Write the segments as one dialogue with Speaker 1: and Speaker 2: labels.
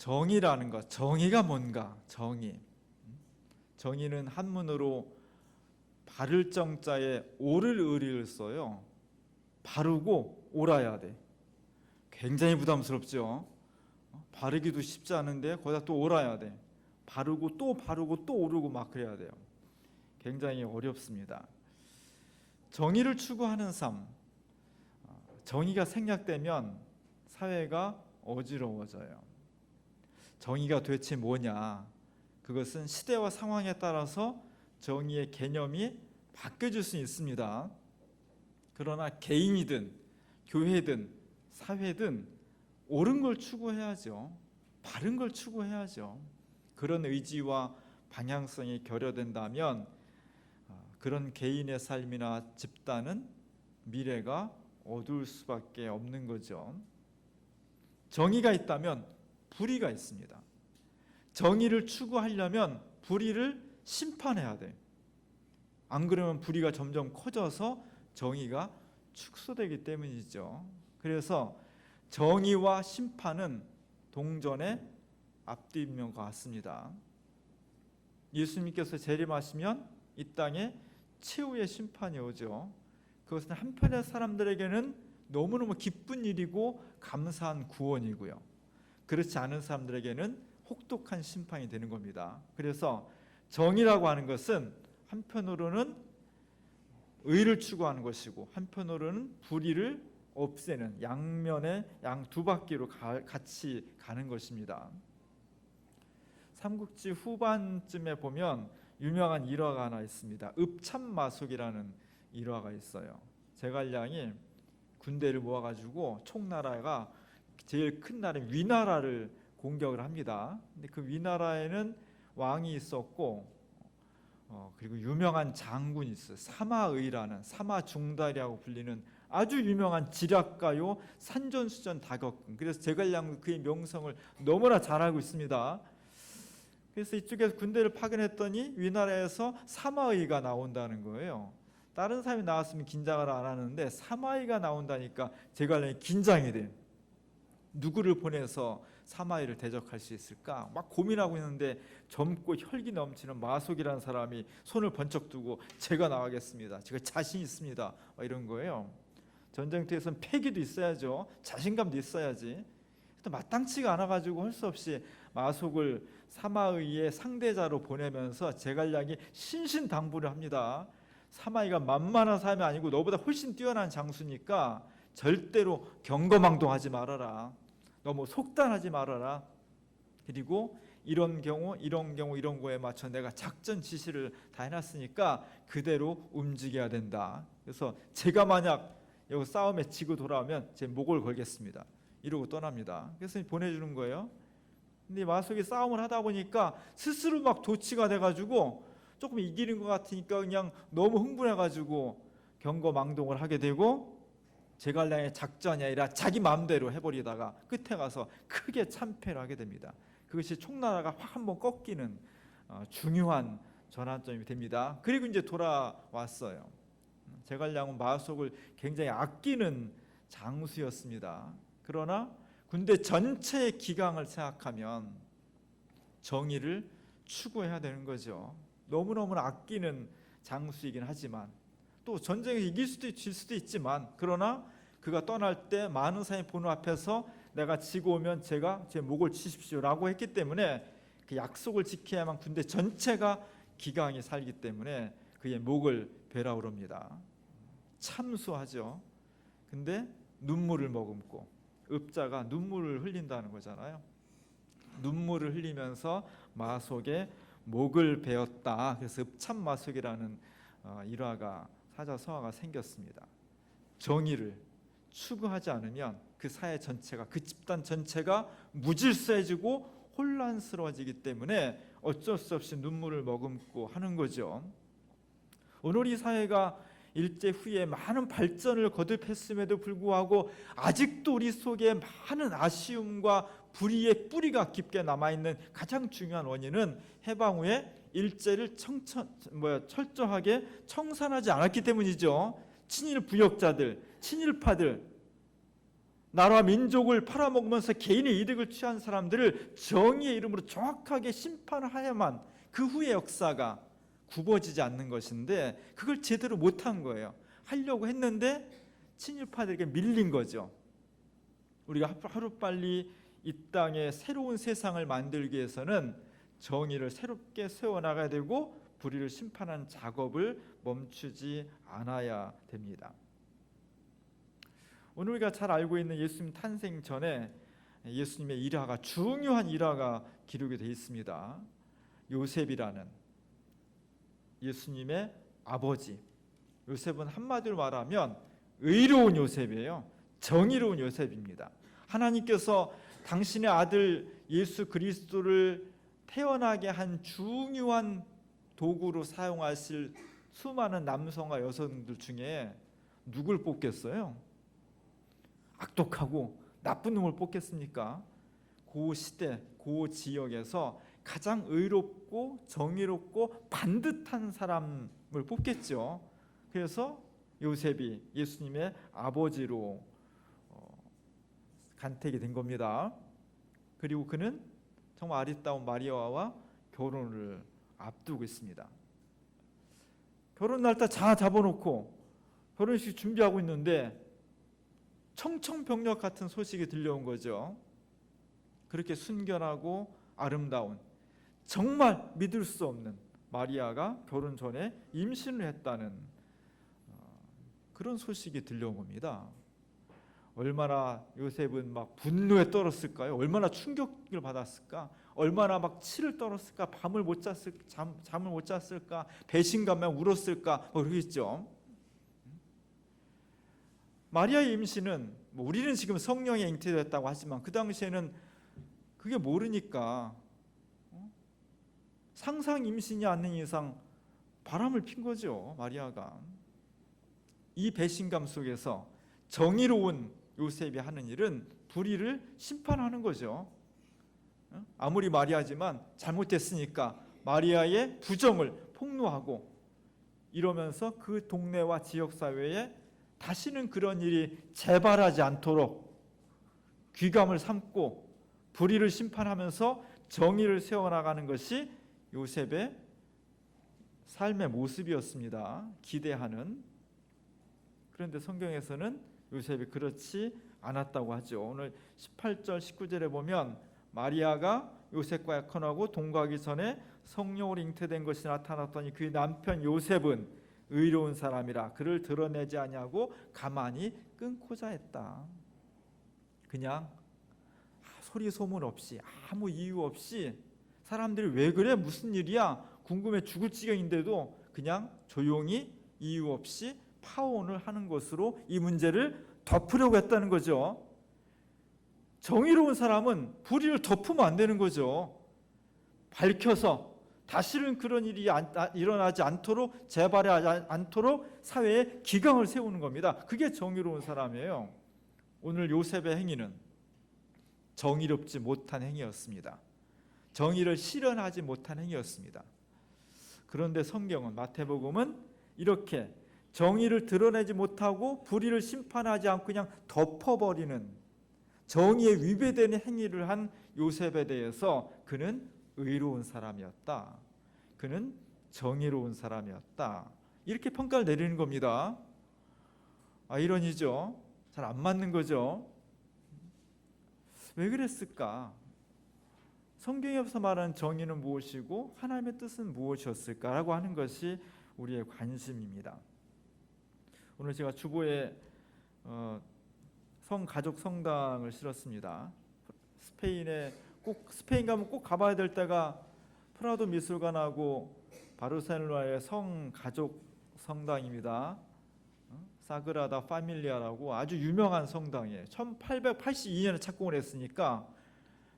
Speaker 1: 정의라는 것, 정의가 뭔가? 정의는 한문으로 바를 정자에 옳을 의리를 써요. 바르고 옳아야 돼. 굉장히 부담스럽죠. 바르기도 쉽지 않은데 거기다 또 옳아야 돼. 바르고 또 오르고 막 그래야 돼요. 굉장히 어렵습니다. 정의를 추구하는 삶, 정의가 생략되면 사회가 어지러워져요. 정의가 도대체 뭐냐? 그것은 시대와 상황에 따라서 정의의 개념이 바뀌어질 수 있습니다. 그러나 개인이든 교회든 사회든 옳은 걸 추구해야죠. 바른 걸 추구해야죠. 그런 의지와 방향성이 결여된다면 그런 개인의 삶이나 집단은 미래가 어두울 수밖에 없는 거죠. 정의가 있다면 불의가 있습니다. 정의를 추구하려면 불의를 심판해야 돼. 안 그러면 불의가 점점 커져서 정의가 축소되기 때문이죠. 그래서 정의와 심판은 동전의 앞뒤인 것 같습니다. 예수님께서 재림하시면 이 땅에 최후의 심판이 오죠. 그것은 한편의 사람들에게는 너무너무 기쁜 일이고 감사한 구원이고요. 그렇지 않은 사람들에게는 혹독한 심판이 되는 겁니다. 그래서 정의라고 하는 것은 한편으로는 의를 추구하는 것이고 한편으로는 불의를 없애는 양면의 양 두 바퀴로 같이 가는 것입니다. 삼국지 후반쯤에 보면 유명한 일화가 하나 있습니다. 읍참마속이라는 일화가 있어요. 제갈량이 군대를 모아가지고 총나라가 제일 큰 나라 위나라를 공격을 합니다. 근데 그 위나라에는 왕이 있었고 그리고 유명한 장군이 있어요. 사마의라는 사마중달이라고 불리는 아주 유명한 지략가요 산전수전 다 겪은. 그래서 제갈량도 그의 명성을 너무나 잘 알고 있습니다. 그래서 이쪽에서 군대를 파견했더니 위나라에서 사마의가 나온다는 거예요. 다른 사람이 나왔으면 긴장을 안 하는데 사마의가 나온다니까 제갈량이 긴장이 돼. 누구를 보내서 사마의를 대적할 수 있을까? 막 고민하고 있는데 젊고 혈기 넘치는 마속이라는 사람이 손을 번쩍 두고 제가 나가겠습니다. 제가 자신 있습니다. 이런 거예요. 전쟁터에서는 패기도 있어야죠. 자신감도 있어야지. 또 마땅치가 않아가지고 할 수 없이 마속을 사마의의 상대자로 보내면서 제갈량이 신신당부를 합니다. 사마의가 만만한 사람이 아니고 너보다 훨씬 뛰어난 장수니까 절대로 경거망동하지 말아라. 너무 속단하지 말아라. 그리고 이런 경우 이런 거에 맞춰 내가 작전 지시를 다 해놨으니까 그대로 움직여야 된다. 그래서 제가 만약 여기 싸움에 지고 돌아오면 제 목을 걸겠습니다. 이러고 떠납니다. 그래서 보내주는 거예요. 근데 마속이 싸움을 하다 보니까 스스로 막 도취가 돼가지고 조금 이기는 것 같으니까 그냥 너무 흥분해가지고 경거망동을 하게 되고 제갈량의 작전이 아니라 자기 마음대로 해버리다가 끝에 가서 크게 참패를 하게 됩니다. 그것이 총나라가 확 한번 꺾이는 중요한 전환점이 됩니다. 그리고 이제 돌아왔어요. 제갈량은 마속을 굉장히 아끼는 장수였습니다. 그러나 군대 전체의 기강을 생각하면 정의를 추구해야 되는 거죠. 너무너무 아끼는 장수이긴 하지만 또 전쟁에서 이길 수도 있고 질 수도 있지만 그러나 그가 떠날 때 많은 사람이 보는 앞에서 내가 지고 오면 제가 제 목을 치십시오라고 했기 때문에 그 약속을 지켜야만 군대 전체가 기강이 살기 때문에 그의 목을 베라 그럽니다. 참수하죠. 근데 눈물을 머금고 읍자가 눈물을 흘린다는 거잖아요. 눈물을 흘리면서 마속에 목을 베었다. 그래서 읍참마속이라는 일화가 사자성어가 생겼습니다. 정의를 추구하지 않으면 그 사회 전체가 그 집단 전체가 무질서해지고 혼란스러워지기 때문에 어쩔 수 없이 눈물을 머금고 하는 거죠. 오늘 이 사회가 일제 후에 많은 발전을 거듭했음에도 불구하고 아직도 우리 속에 많은 아쉬움과 불의의 뿌리가 깊게 남아있는 가장 중요한 원인은 해방 후에 일제를 철저하게 청산하지 않았기 때문이죠. 친일 부역자들, 친일파들 나라 민족을 팔아먹으면서 개인의 이득을 취한 사람들을 정의의 이름으로 정확하게 심판해야만 그 후의 역사가 굽어지지 않는 것인데, 그걸 제대로 못한 거예요. 하려고 했는데 친일파들에게 밀린 거죠. 우리가 하루빨리 이 땅에 새로운 세상을 만들기 위해서는 정의를 새롭게 세워나가야 되고 불의를 심판하는 작업을 멈추지 않아야 됩니다. 오늘 우리가 잘 알고 있는 예수님 탄생 전에 예수님의 일화가, 중요한 일화가 기록이 되어 있습니다. 요셉이라는 예수님의 아버지. 요셉은 한마디로 말하면 의로운 요셉이에요. 정의로운 요셉입니다. 하나님께서 당신의 아들 예수 그리스도를 태어나게 한 중요한 도구로 사용하실 수많은 남성과 여성들 중에 누굴 뽑겠어요? 악독하고 나쁜 놈을 뽑겠습니까? 그 시대, 그 지역에서 가장 의롭고 정의롭고 반듯한 사람을 뽑겠죠. 그래서 요셉이 예수님의 아버지로 간택이 된 겁니다. 그리고 그는 정말 아리따운 마리아와 결혼을 앞두고 있습니다. 결혼 날짜 다 잡아놓고 결혼식 준비하고 있는데 청천벽력 같은 소식이 들려온 거죠. 그렇게 순결하고 아름다운, 정말 믿을 수 없는 마리아가 결혼 전에 임신을 했다는 그런 소식이 들려온 겁니다. 얼마나 요셉은 막 분노에 떨었을까요? 얼마나 충격을 받았을까? 얼마나 막 치를 떨었을까? 잠을 못 잤을까? 배신감에 울었을까? 그러겠죠. 마리아의 임신은 우리는 지금 성령에 잉태됐다고 하지만 그 당시에는 그게 모르니까 상상 임신이 않는 이상 바람을 핀 거죠. 마리아가. 이 배신감 속에서 정의로운 요셉이 하는 일은 불의를 심판하는 거죠. 아무리 마리아지만 잘못됐으니까 마리아의 부정을 폭로하고 이러면서 그 동네와 지역사회에 다시는 그런 일이 재발하지 않도록 귀감을 삼고 불의를 심판하면서 정의를 세워나가는 것이 요셉의 삶의 모습이었습니다. 기대하는. 그런데 성경에서는 요셉이 그렇지 않았다고 하죠. 오늘 18절 19절에 보면 마리아가 요셉과 약혼하고 동거하기 전에 성령으로 잉태된 것이 나타났더니 그의 남편 요셉은 의로운 사람이라 그를 드러내지 아니하고 가만히 끊고자 했다. 그냥 소리 소문 없이 아무 이유 없이 사람들이 왜 그래? 무슨 일이야? 궁금해 죽을 지경인데도 그냥 조용히 이유 없이 파혼을 하는 것으로 이 문제를 덮으려고 했다는 거죠. 정의로운 사람은 불의를 덮으면 안 되는 거죠. 밝혀서 다시는 그런 일이 일어나지 않도록, 재발하지 않도록 사회에 기강을 세우는 겁니다. 그게 정의로운 사람이에요. 오늘 요셉의 행위는 정의롭지 못한 행위였습니다. 정의를 실현하지 못한 행위였습니다. 그런데 성경은, 마태복음은 이렇게 정의를 드러내지 못하고 불의를 심판하지 않고 그냥 덮어버리는 정의에 위배되는 행위를 한 요셉에 대해서 그는 의로운 사람이었다. 그는 정의로운 사람이었다. 이렇게 평가를 내리는 겁니다. 아이러니죠. 잘 안 맞는 거죠. 왜 그랬을까? 성경에서 말하는 정의는 무엇이고 하나님의 뜻은 무엇이었을까라고 하는 것이 우리의 관심입니다. 오늘 제가 주보에 성가족 성당을 실었습니다. 스페인 가면 꼭 가봐야 될 때가 프라도 미술관하고 바르셀로나의 성가족 성당입니다. 사그라다 파밀리아라고 아주 유명한 성당이에요. 1882년에 착공을 했으니까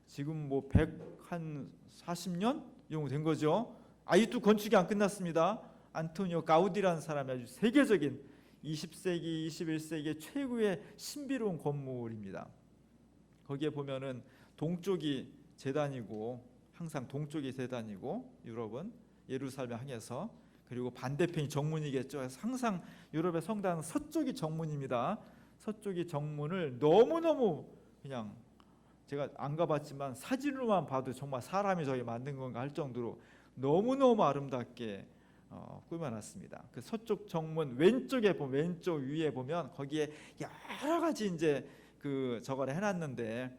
Speaker 1: 지금 뭐 140년 정도 된 거죠. 아직도 건축이 안 끝났습니다. 안토니오 가우디라는 사람이 아주 세계적인 20세기, 21세기 최고의 신비로운 건물입니다. 거기에 보면은 동쪽이 제단이고, 항상 동쪽이 제단이고, 유럽은 예루살렘 향해서, 그리고 반대편이 정문이겠죠. 그래서 항상 유럽의 성당은 서쪽이 정문입니다. 서쪽이 정문을 너무너무 그냥 제가 안 가봤지만 사진으로만 봐도 정말 사람이 저기 만든 건가 할 정도로 너무너무 아름답게 꾸며놨습니다. 그 서쪽 정문 왼쪽에 보면 왼쪽 위에 보면 거기에 여러 가지 이제 그 저걸 해놨는데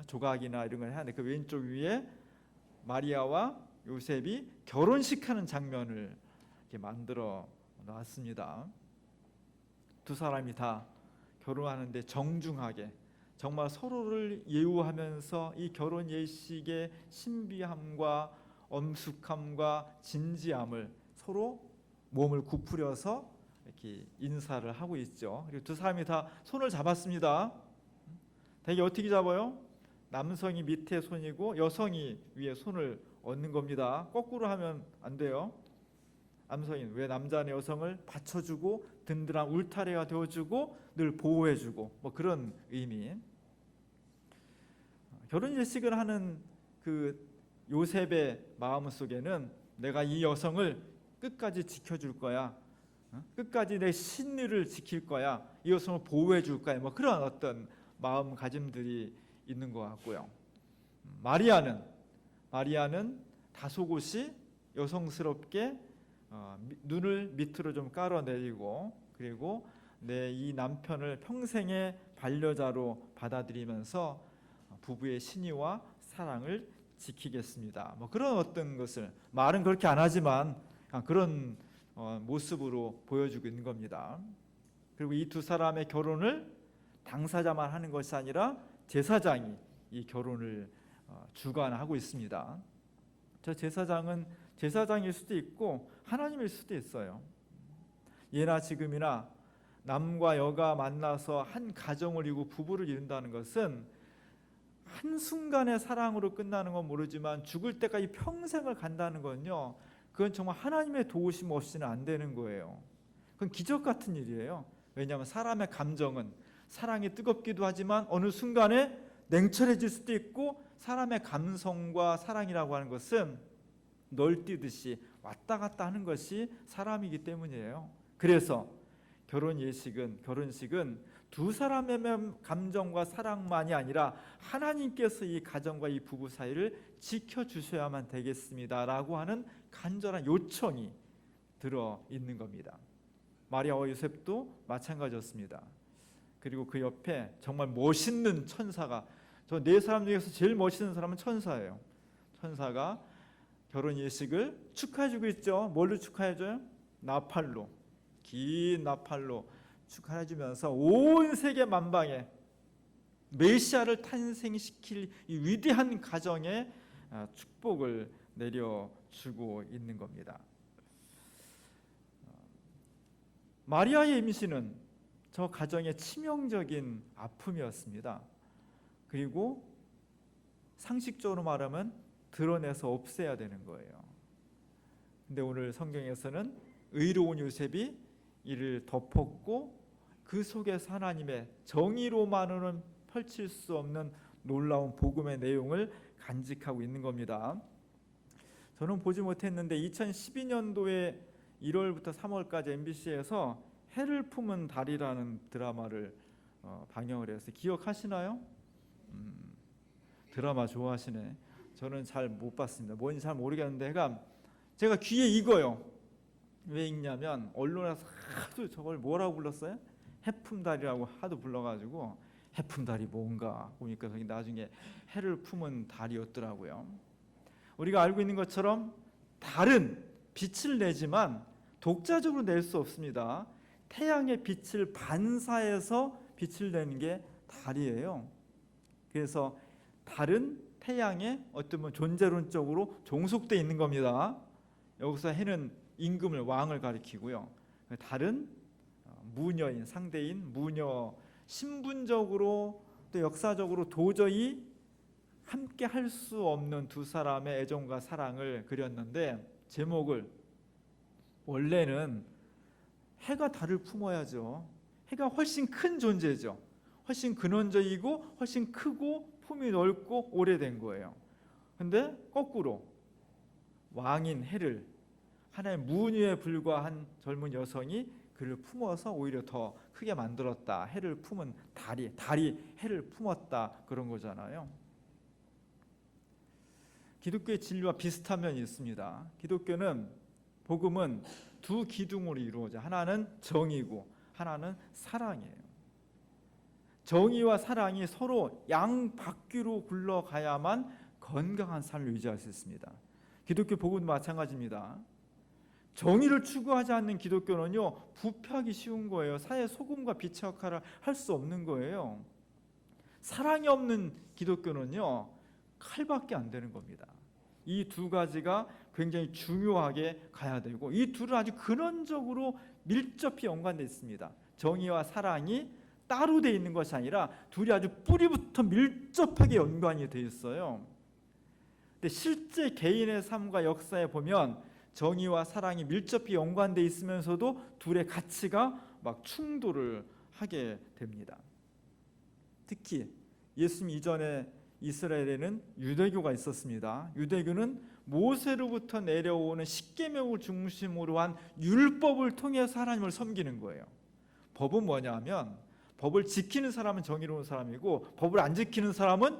Speaker 1: 조각이나 이런 걸 해놨는데 그 왼쪽 위에 마리아와 요셉이 결혼식하는 장면을 이렇게 만들어 놨습니다. 두 사람이 다 결혼하는데 정중하게 정말 서로를 예우하면서 이 결혼 예식의 신비함과 엄숙함과 진지함을 서로 몸을 구부려서 이렇게 인사를 하고 있죠. 그리고 두 사람이 다 손을 잡았습니다. 대개 어떻게 잡아요? 남성이 밑에 손이고 여성이 위에 손을 얹는 겁니다. 거꾸로 하면 안 돼요. 남성이 왜 남자는 여성을 받쳐주고 든든한 울타리가 되어주고 늘 보호해주고 뭐 그런 의미. 결혼 예식을 하는 그 요셉의 마음 속에는 내가 이 여성을 끝까지 지켜줄 거야. 끝까지 내 신의를 지킬 거야. 이 여성을 보호해 줄 거야. 뭐 그런 어떤 마음가짐들이 있는 것 같고요. 마리아는 다소곳이 여성스럽게 눈을 밑으로 좀 깔아내리고 그리고 내 이 남편을 평생의 반려자로 받아들이면서 부부의 신의와 사랑을 지키겠습니다. 뭐 그런 어떤 것을 말은 그렇게 안 하지만 그런 모습으로 보여주고 있는 겁니다. 그리고 이 두 사람의 결혼을 당사자만 하는 것이 아니라 제사장이 이 결혼을 주관하고 있습니다. 저 제사장은 제사장일 수도 있고 하나님일 수도 있어요. 예나 지금이나 남과 여가 만나서 한 가정을 이루고 부부를 이룬다는 것은 한순간의 사랑으로 끝나는 건 모르지만 죽을 때까지 평생을 간다는 건요, 그건 정말 하나님의 도우심 없이는 안 되는 거예요. 그건 기적 같은 일이에요. 왜냐하면 사람의 감정은 사랑이 뜨겁기도 하지만 어느 순간에 냉철해질 수도 있고 사람의 감성과 사랑이라고 하는 것은 널뛰듯이 왔다 갔다 하는 것이 사람이기 때문이에요. 그래서 결혼식은 두 사람의 감정과 사랑만이 아니라 하나님께서 이 가정과 이 부부 사이를 지켜주셔야만 되겠습니다라고 하는 간절한 요청이 들어 있는 겁니다. 마리아와 요셉도 마찬가지였습니다. 그리고 그 옆에 정말 멋있는 천사가, 저 네 사람 중에서 제일 멋있는 사람은 천사예요. 천사가 결혼 예식을 축하해주고 있죠. 뭘로 축하해줘요? 나팔로, 긴 나팔로 축하해주면서 온 세계 만방에 메시아를 탄생시킬 이 위대한 가정에 축복을 내려주고 있는 겁니다. 마리아의 임신은 저 가정의 치명적인 아픔이었습니다. 그리고 상식적으로 말하면 드러내서 없애야 되는 거예요. 근데 오늘 성경에서는 의로운 요셉이 이를 덮었고 그 속에서 하나님의 정의로만은 펼칠 수 없는 놀라운 복음의 내용을 간직하고 있는 겁니다. 저는 보지 못했는데 2012년도에 1월부터 3월까지 MBC에서 해를 품은 달이라는 드라마를 방영을 해서 기억하시나요? 드라마 좋아하시네. 저는 잘 못 봤습니다. 뭔지 잘 모르겠는데 제가 귀에 익어요. 왜 읽냐면 언론에서 하도 저걸 뭐라고 불렀어요? 해품달이라고 하도 불러가지고 해품달이 뭔가 보니까 나중에 해를 품은 달이었더라고요. 우리가 알고 있는 것처럼 달은 빛을 내지만 독자적으로 낼 수 없습니다. 태양의 빛을 반사해서 빛을 내는 게 달이에요. 그래서 달은 태양에 어떤 존재론적으로 종속되어 있는 겁니다. 여기서 해는 임금을, 왕을 가리키고요. 달은 무녀인, 상대인 무녀, 신분적으로 또 역사적으로 도저히 함께 할 수 없는 두 사람의 애정과 사랑을 그렸는데, 제목을 원래는 해가 달을 품어야죠. 해가 훨씬 큰 존재죠. 훨씬 근원적이고 훨씬 크고 품이 넓고 오래된 거예요. 근데 거꾸로 왕인 해를 하나의 무녀에 불과한 젊은 여성이 그를 품어서 오히려 더 크게 만들었다. 해를 품은 달이 해를 품었다. 그런 거잖아요. 기독교의 진리와 비슷한 면이 있습니다. 기독교는 복음은 두 기둥으로 이루어져. 하나는 정의고 하나는 사랑이에요. 정의와 사랑이 서로 양바퀴로 굴러가야만 건강한 삶을 유지할 수 있습니다. 기독교 복음도 마찬가지입니다. 정의를 추구하지 않는 기독교는요, 부패하기 쉬운 거예요. 사회 소금과 빛의 역할을 할 수 없는 거예요. 사랑이 없는 기독교는요, 칼밖에 안 되는 겁니다. 이 두 가지가 굉장히 중요하게 가야 되고, 이 둘은 아주 근원적으로 밀접히 연관되어 있습니다. 정의와 사랑이 따로 되어 있는 것이 아니라 둘이 아주 뿌리부터 밀접하게 연관이 되어 있어요. 근데 실제 개인의 삶과 역사에 보면 정의와 사랑이 밀접히 연관되어 있으면서도 둘의 가치가 막 충돌을 하게 됩니다. 특히 예수님 이전에 이스라엘에는 유대교가 있었습니다. 유대교는 모세로부터 내려오는 십계명을 중심으로 한 율법을 통해서 하나님을 섬기는 거예요. 법은 뭐냐면 법을 지키는 사람은 정의로운 사람이고 법을 안 지키는 사람은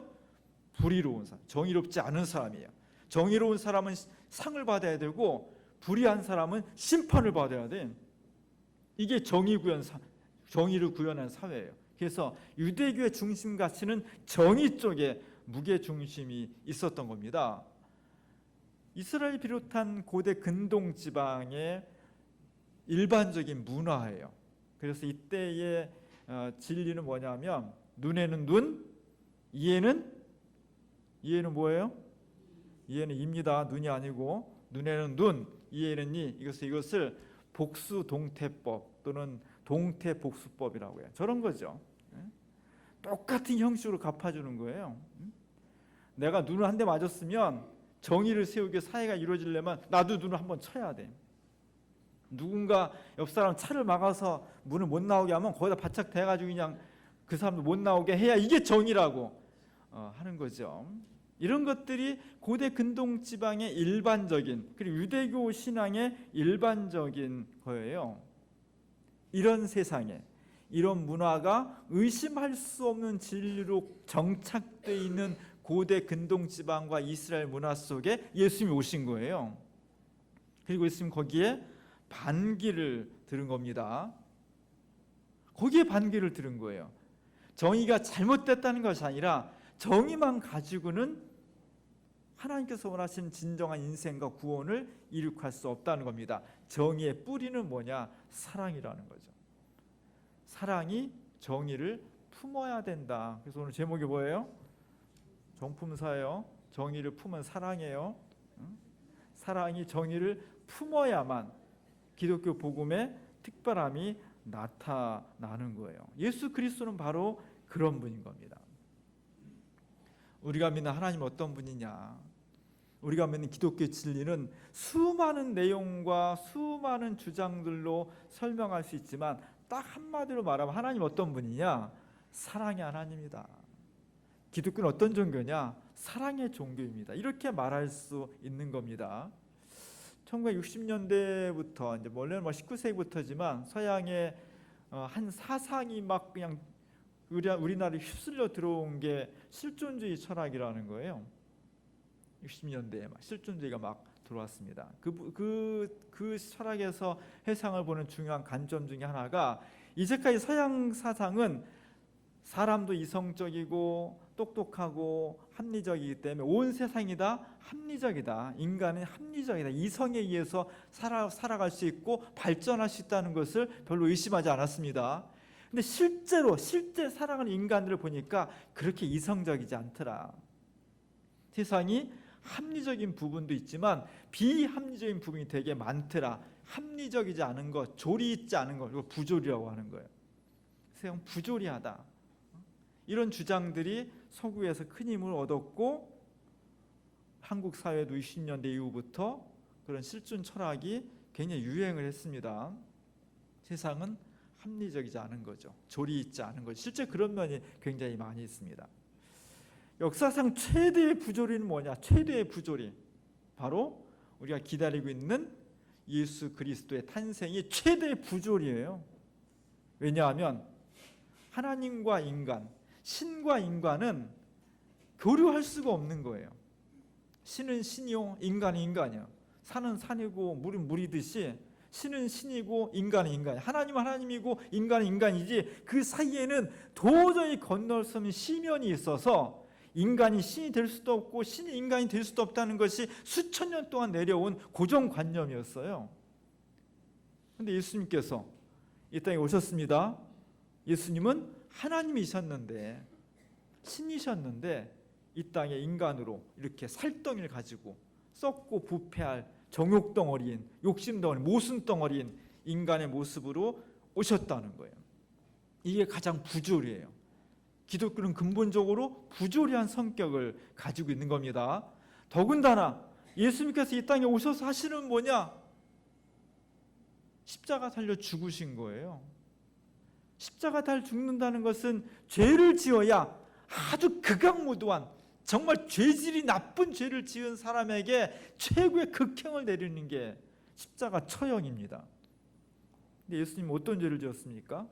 Speaker 1: 불의로운 사람, 정의롭지 않은 사람이에요. 정의로운 사람은 상을 받아야 되고 불의한 사람은 심판을 받아야 돼. 이게 정의를 구현한 사회예요. 그래서 유대교의 중심 가치는 정의 쪽에 무게 중심이 있었던 겁니다. 이스라엘 비롯한 고대 근동 지방의 일반적인 문화예요. 그래서 이때의 진리는 뭐냐면 눈에는 눈, 이에는 뭐예요? 이에는 입니다. 눈이 아니고 눈에는 눈, 이에는 이. 이것을 복수동태법 또는 동태복수법이라고 해요. 저런 거죠. 똑같은 형식으로 갚아주는 거예요. 내가 눈을 한 대 맞았으면 정의를 세우게 사회가 이루어지려면 나도 눈을 한번 쳐야 돼. 누군가 옆 사람 차를 막아서 문을 못 나오게 하면 거기다 바짝 대가지고 그냥 그 사람도 못 나오게 해야 이게 정의라고 하는 거죠. 이런 것들이 고대 근동 지방의 일반적인, 그리고 유대교 신앙의 일반적인 거예요. 이런 세상에 이런 문화가 의심할 수 없는 진리로 정착되어 있는 고대 근동 지방과 이스라엘 문화 속에 예수님이 오신 거예요. 그리고 예수님 거기에 반기를 들은 겁니다. 거기에 반기를 들은 거예요. 정의가 잘못됐다는 것이 아니라 정의만 가지고는 하나님께서 원하시는 진정한 인생과 구원을 이룩할 수 없다는 겁니다. 정의의 뿌리는 뭐냐? 사랑이라는 거죠. 사랑이 정의를 품어야 된다. 그래서 오늘 제목이 뭐예요? 정품사예요. 정의를 품은 사랑이에요. 사랑이 정의를 품어야만 기독교 복음의 특별함이 나타나는 거예요. 예수 그리스도는 바로 그런 분인 겁니다. 우리가 믿는 하나님은 어떤 분이냐? 우리가 믿는 기독교 진리는 수많은 내용과 수많은 주장들로 설명할 수 있지만 딱 한마디로 말하면 하나님 어떤 분이냐? 사랑의 하나님이다. 기독교는 어떤 종교냐? 사랑의 종교입니다. 이렇게 말할 수 있는 겁니다. 1960년대부터 이제 원래는 19세기부터지만 서양의 한 사상이 막 그냥 우리나라에 휩쓸려 들어온 게 실존주의 철학이라는 거예요. 60년대에 막 실존주의가 막 들어왔습니다. 그 철학에서 해상을 보는 중요한 관점 중에 하나가 이제까지 서양 사상은 사람도 이성적이고 똑똑하고 합리적이기 때문에 온 세상이 다 합리적이다. 인간은 합리적이다. 이성에 의해서 살아갈 수 있고 발전할 수 있다는 것을 별로 의심하지 않았습니다. 근데 실제 살아가는 인간들을 보니까 그렇게 이성적이지 않더라. 세상이 합리적인 부분도 있지만 비합리적인 부분이 되게 많더라. 합리적이지 않은 것, 조리 있지 않은 것, 이거 부조리라고 하는 거예요. 세상 부조리하다. 이런 주장들이 서구에서 큰 힘을 얻었고 한국 사회도 60년대 이후부터 그런 실존 철학이 굉장히 유행을 했습니다. 세상은 합리적이지 않은 거죠. 조리 있지 않은 거죠. 실제 그런 면이 굉장히 많이 있습니다. 역사상 최대의 부조리는 뭐냐? 최대의 부조리 바로 우리가 기다리고 있는 예수 그리스도의 탄생이 최대의 부조리예요. 왜냐하면 하나님과 인간, 신과 인간은 교류할 수가 없는 거예요. 신은 신이요, 인간은 인간이야. 산은 산이고 물은 물이듯이 신은 신이고 인간은 인간이야. 하나님은 하나님이고 인간은 인간이지, 그 사이에는 도저히 건널 수 없는 시면이 있어서 인간이 신이 될 수도 없고 신이 인간이 될 수도 없다는 것이 수천 년 동안 내려온 고정관념이었어요. 그런데 예수님께서 이 땅에 오셨습니다. 예수님은 하나님이셨는데, 신이셨는데 이 땅에 인간으로 이렇게 살덩이를 가지고 썩고 부패할 정욕덩어리인, 욕심덩어리, 모순덩어리인 인간의 모습으로 오셨다는 거예요. 이게 가장 부조리예요. 기독교는 근본적으로 부조리한 성격을 가지고 있는 겁니다. 더군다나 예수님께서 이 땅에 오셔서 하시는 뭐냐? 십자가 달려 죽으신 거예요. 십자가 달려 죽는다는 것은 죄를 지어야 아주 극악무도한, 정말 죄질이 나쁜 죄를 지은 사람에게 최고의 극형을 내리는 게 십자가 처형입니다. 근데 예수님 어떤 죄를 지었습니까?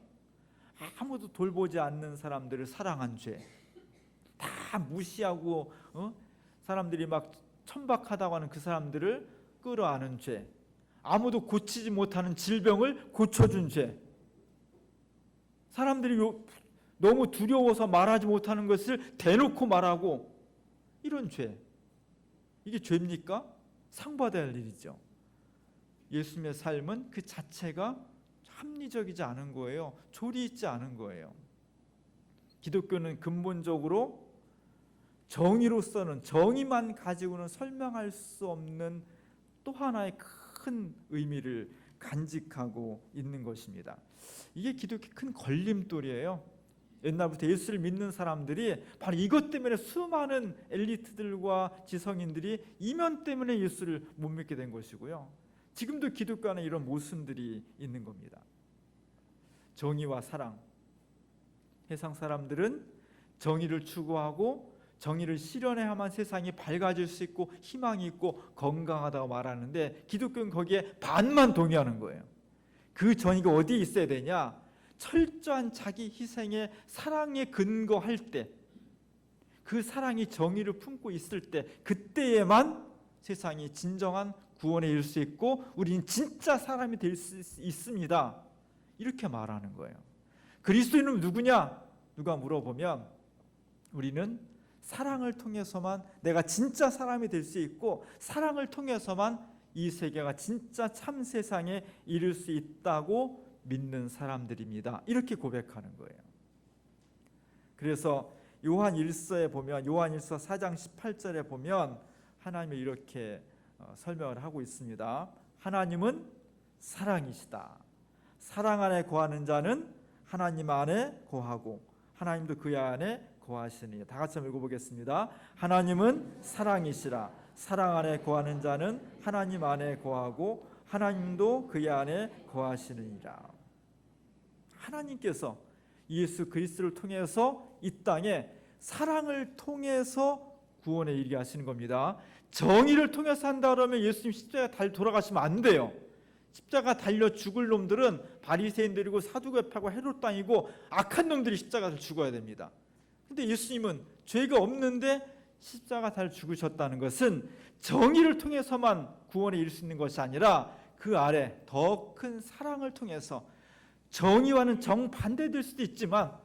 Speaker 1: 아무도 돌보지 않는 사람들을 사랑한 죄, 다 무시하고 사람들이 막 천박하다고 하는 그 사람들을 끌어안은 죄, 아무도 고치지 못하는 질병을 고쳐준 죄, 사람들이 너무 두려워서 말하지 못하는 것을 대놓고 말하고, 이런 죄, 이게 죄입니까? 상받아야 할 일이죠. 예수님의 삶은 그 자체가 합리적이지 않은 거예요. 조리 있지 않은 거예요. 기독교는 근본적으로 정의로서는, 정의만 가지고는 설명할 수 없는 또 하나의 큰 의미를 간직하고 있는 것입니다. 이게 기독교의 큰 걸림돌이에요. 옛날부터 예수를 믿는 사람들이 바로 이것 때문에 수많은 엘리트들과 지성인들이 이면 때문에 예수를 못 믿게 된 것이고요. 지금도 기독교 안에 이런 모순들이 있는 겁니다. 정의와 사랑, 세상 사람들은 정의를 추구하고 정의를 실현해야만 세상이 밝아질 수 있고 희망이 있고 건강하다고 말하는데, 기독교는 거기에 반만 동의하는 거예요. 그 정의가 어디에 있어야 되냐? 철저한 자기 희생의 사랑에 근거할 때, 그 사랑이 정의를 품고 있을 때, 그때에만 세상이 진정한 구원에 이를 수 있고 우리는 진짜 사람이 될 수 있습니다. 이렇게 말하는 거예요. 그리스도인은 누구냐? 누가 물어보면 우리는 사랑을 통해서만 내가 진짜 사람이 될 수 있고, 사랑을 통해서만 이 세계가 진짜 참 세상에 이를 수 있다고 믿는 사람들입니다. 이렇게 고백하는 거예요. 그래서 요한 1서에 보면, 요한 1서 4장 18절에 보면 하나님이 이렇게 설명을 하고 있습니다. 하나님은 사랑이시다. 사랑 안에 거하는 자는 하나님 안에 거하고 하나님도 그 안에 거하시니. 다 같이 한번 읽어보겠습니다. 하나님은 사랑이시라. 사랑 안에 거하는 자는 하나님 안에 거하고 하나님도 그 안에 거하시느니라. 하나님께서 예수 그리스도를 통해서 이 땅에 사랑을 통해서 구원에 이르게 하시는 겁니다. 정의를 통해서 한다 그러면 예수님 십자가 달려 돌아가시면 안 돼요. 십자가 달려 죽을 놈들은 바리새인들이고 사두개파고 헤롯 땅이고 악한 놈들이 십자가를 죽어야 됩니다. 근데 예수님은 죄가 없는데 십자가 달려 죽으셨다는 것은 정의를 통해서만 구원에 이를 수 있는 것이 아니라 그 아래 더 큰 사랑을 통해서, 정의와는 정반대될 수도 있지만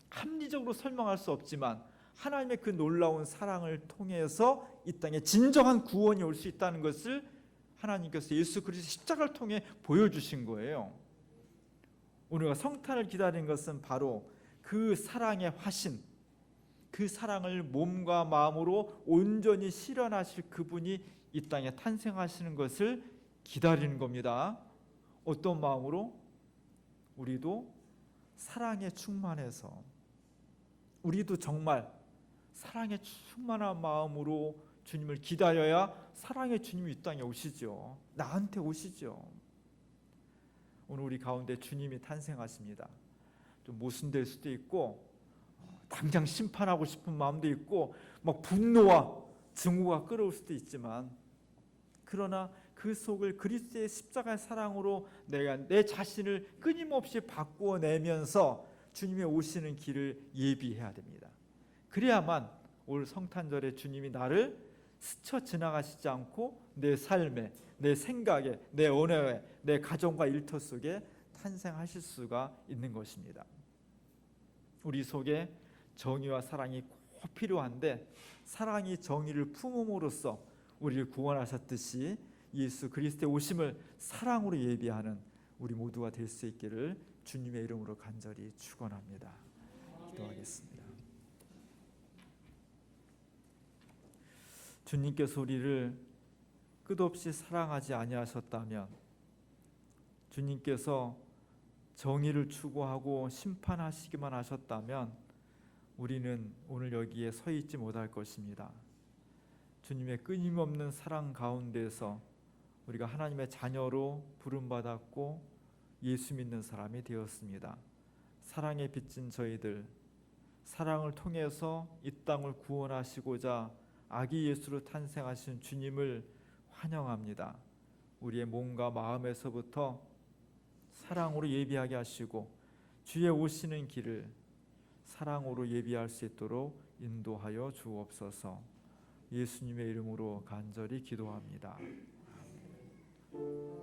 Speaker 1: 합리적으로 설명할 수 없지만 하나님의 그 놀라운 사랑을 통해서 이 땅에 진정한 구원이 올 수 있다는 것을 하나님께서 예수 그리스도 십자가를 통해 보여주신 거예요. 우리가 성탄을 기다리는 것은 바로 그 사랑의 화신, 그 사랑을 몸과 마음으로 온전히 실현하실 그분이 이 땅에 탄생하시는 것을 기다리는 겁니다. 어떤 마음으로? 우리도 사랑에 충만해서, 우리도 정말 사랑에 충만한 마음으로 주님을 기다려야 사랑의 주님이 이 땅에 오시죠. 나한테 오시죠. 오늘 우리 가운데 주님이 탄생하십니다. 좀 모순될 수도 있고 당장 심판하고 싶은 마음도 있고 막 분노와 증오가 끌어올 수도 있지만, 그러나 그 그 속을 그리스도의 십자가의 사랑으로 내가 내 자신을 끊임없이 바꾸어 내면서 주님의 오시는 길을 예비해야 됩니다. 그래야만 올 성탄절에 주님이 나를 스쳐 지나가시지 않고 내 삶에, 내 생각에, 내 언어에, 내 가정과 일터 속에 탄생하실 수가 있는 것입니다. 우리 속에 정의와 사랑이 꼭 필요한데, 사랑이 정의를 품음으로써 우리를 구원하셨듯이 예수 그리스도의 오심을 사랑으로 예비하는 우리 모두가 될 수 있기를 주님의 이름으로 간절히 축원합니다. 기도하겠습니다. 주님께서 우리를 끝없이 사랑하지 아니하셨다면, 주님께서 정의를 추구하고 심판하시기만 하셨다면 우리는 오늘 여기에 서 있지 못할 것입니다. 주님의 끊임없는 사랑 가운데서 우리가 하나님의 자녀로 부름받았고 예수 믿는 사람이 되었습니다. 사랑에 빚진 저희들, 사랑을 통해서 이 땅을 구원하시고자 아기 예수로 탄생하신 주님을 환영합니다. 우리의 몸과 마음에서부터 사랑으로 예비하게 하시고 주의 오시는 길을 사랑으로 예비할 수 있도록 인도하여 주옵소서. 예수님의 이름으로 간절히 기도합니다. 아멘.